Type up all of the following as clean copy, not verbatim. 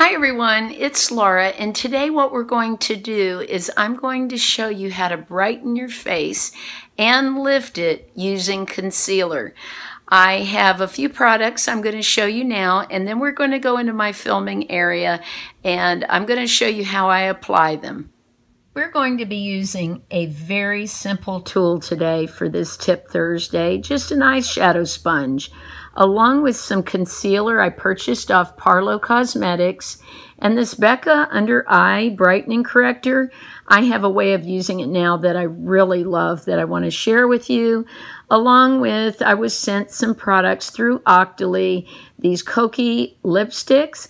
Hi everyone, it's Laura, and today what we're going to do is I'm going to show you how to brighten your face and lift it using concealer. I have a few products I'm going to show you now, and then we're going to go into my filming area and I'm going to show you how I apply them. We're going to be using a very simple tool today for this Tip Thursday, just an eyeshadow sponge, along with some concealer I purchased off Kokie Cosmetics, and this Becca Under Eye Brightening Corrector. I have a way of using it now that I really love that I want to share with you, along with I was sent some products through Octoly, these Kokie lipsticks.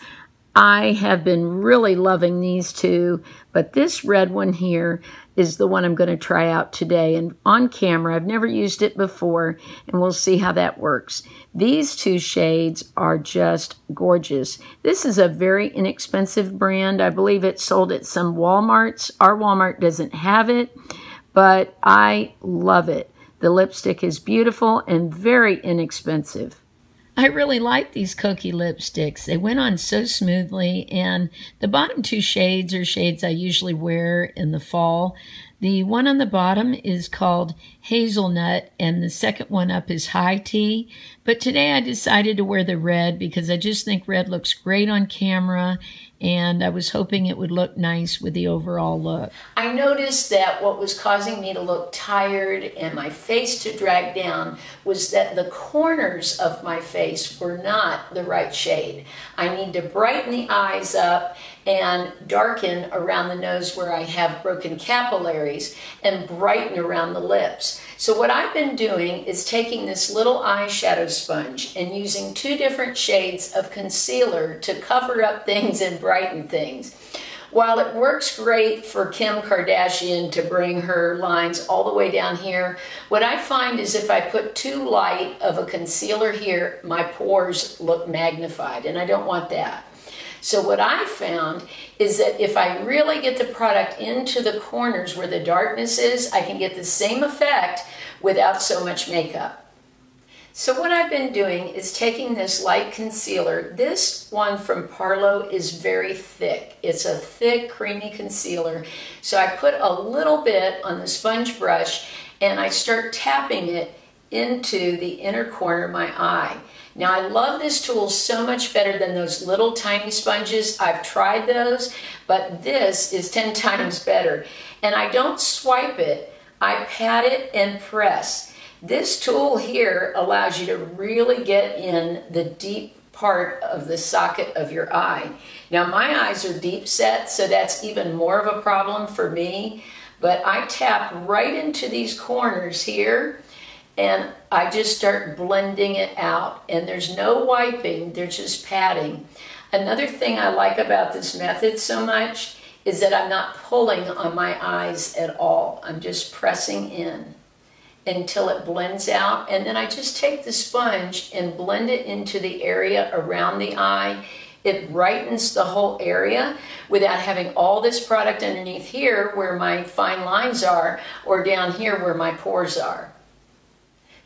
I have been really loving these two, but this red one here is the one I'm going to try out today and on camera. I've never used it before, and we'll see how that works. These two shades are just gorgeous. This is a very inexpensive brand. I believe it's sold at some Walmarts. Our Walmart doesn't have it, but I love it. The lipstick is beautiful and very inexpensive. I really like these Kokie lipsticks. They went on so smoothly, and the bottom two shades are shades I usually wear in the fall. The one on the bottom is called Hazelnut, and the second one up is High Tea. But today I decided to wear the red because I just think red looks great on camera, and I was hoping it would look nice with the overall look. I noticed that what was causing me to look tired and my face to drag down was that the corners of my face were not the right shade. I need to brighten the eyes up and darken around the nose where I have broken capillaries and brighten around the lips. So what I've been doing is taking this little eyeshadow sponge and using two different shades of concealer to cover up things and brighten things. While it works great for Kim Kardashian to bring her lines all the way down here, what I find is if I put too light of a concealer here, my pores look magnified, and I don't want that. So what I found is that if I really get the product into the corners where the darkness is, I can get the same effect without so much makeup. So what I've been doing is taking this light concealer. This one from Parlo is very thick. It's a thick, creamy concealer. So I put a little bit on the sponge brush and I start tapping it into the inner corner of my eye. Now I love this tool so much better than those little tiny sponges. I've tried those, but this is 10 times better. And I don't swipe it, I pat it and press. This tool here allows you to really get in the deep part of the socket of your eye. Now my eyes are deep set, so that's even more of a problem for me, but I tap right into these corners here and I just start blending it out, and there's no wiping, there's just patting. Another thing I like about this method so much is that I'm not pulling on my eyes at all. I'm just pressing in until it blends out, and then I just take the sponge and blend it into the area around the eye. It brightens the whole area without having all this product underneath here where my fine lines are, or down here where my pores are.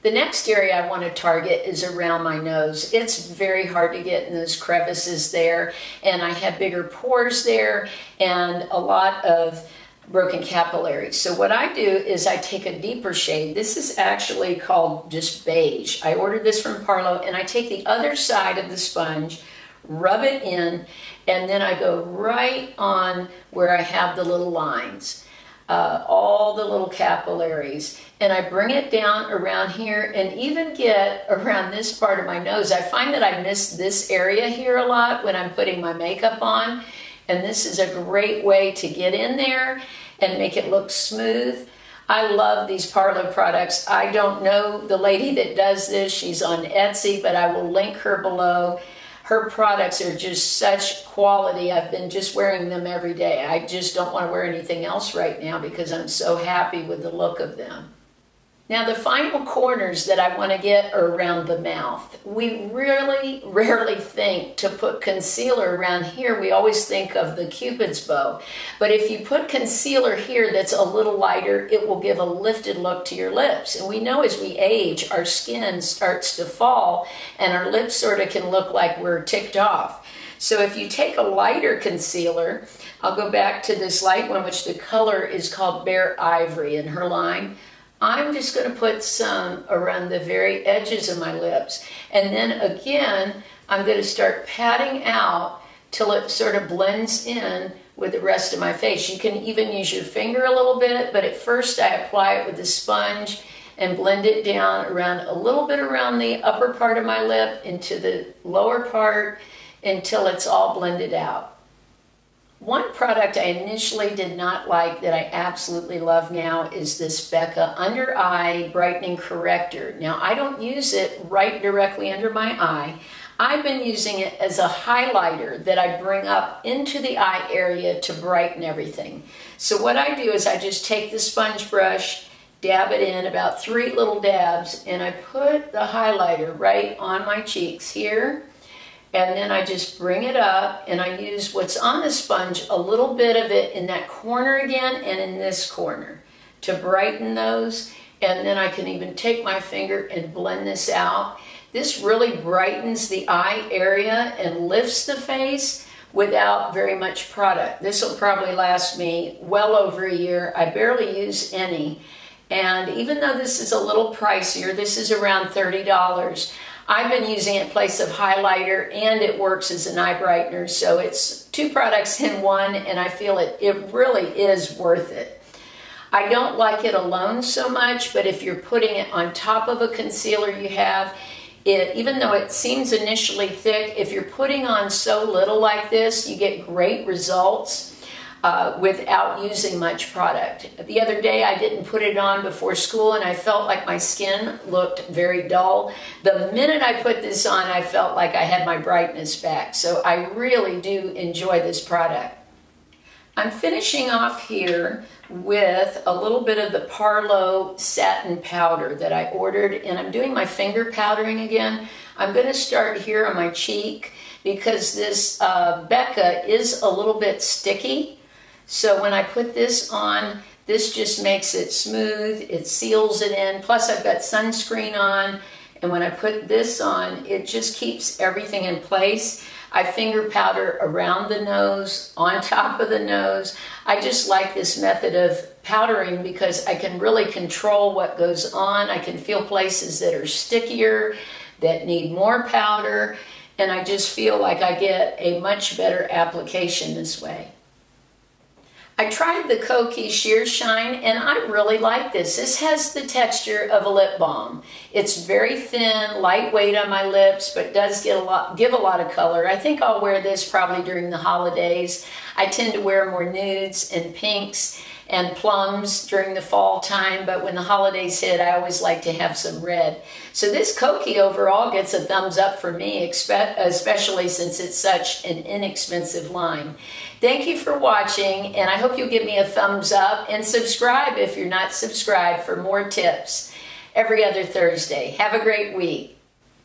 The next area I want to target is around my nose. It's very hard to get in those crevices there, and I have bigger pores there and a lot of broken capillaries. So what I do is I take a deeper shade. This is actually called just Beige. I ordered this from Parlo, and I take the other side of the sponge, rub it in, and then I go right on where I have the little lines. All the little capillaries, and I bring it down around here and even get around this part of my nose. I find that I miss this area here a lot when I'm putting my makeup on, and this is a great way to get in there and make it look smooth. I love these Parlo products. I don't know the lady that does this. She's on Etsy, but I will link her below. Her products are just such quality. I've been just wearing them every day. I just don't want to wear anything else right now because I'm so happy with the look of them. Now the final corners that I want to get are around the mouth. We really rarely think to put concealer around here. We always think of the Cupid's bow. But if you put concealer here that's a little lighter, it will give a lifted look to your lips. And we know as we age, our skin starts to fall and our lips sort of can look like we're ticked off. So if you take a lighter concealer, I'll go back to this light one, which the color is called Bare Ivory in her line. I'm just going to put some around the very edges of my lips. And then again, I'm going to start patting out till it sort of blends in with the rest of my face. You can even use your finger a little bit, but at first I apply it with a sponge and blend it down around a little bit around the upper part of my lip into the lower part until it's all blended out. One product I initially did not like that I absolutely love now is this Becca Under Eye Brightening Corrector. Now, I don't use it right directly under my eye. I've been using it as a highlighter that I bring up into the eye area to brighten everything. So what I do is I just take the sponge brush, dab it in about 3 little dabs, and I put the highlighter right on my cheeks here. And then I just bring it up and I use what's on the sponge, a little bit of it in that corner again and in this corner to brighten those. And then I can even take my finger and blend this out. This really brightens the eye area and lifts the face without very much product. This will probably last me well over a year. I barely use any. And even though this is a little pricier, this is around $30, I've been using it in place of highlighter and it works as an eye brightener. So it's 2 products in one and I feel it really is worth it. I don't like it alone so much, but if you're putting it on top of a concealer you have, even though it seems initially thick, if you're putting on so little like this, you get great results without using much product. The other day I didn't put it on before school and I felt like my skin looked very dull. The minute I put this on, I felt like I had my brightness back. So I really do enjoy this product. I'm finishing off here with a little bit of the Parlo satin powder that I ordered, and I'm doing my finger powdering again. I'm going to start here on my cheek because this Becca is a little bit sticky. So when I put this on, this just makes it smooth, it seals it in, plus I've got sunscreen on, and when I put this on, it just keeps everything in place. I finger powder around the nose, on top of the nose. I just like this method of powdering because I can really control what goes on. I can feel places that are stickier, that need more powder, and I just feel like I get a much better application this way. I tried the Kokie Sheer Shine and I really like this. This has the texture of a lip balm. It's very thin, lightweight on my lips, but does give a lot of color. I think I'll wear this probably during the holidays. I tend to wear more nudes and pinks and plums during the fall time, but when the holidays hit, I always like to have some red. So this Kokie overall gets a thumbs up for me, especially since it's such an inexpensive line. Thank you for watching, and I hope you'll give me a thumbs up and subscribe if you're not subscribed for more tips every other Thursday. Have a great week.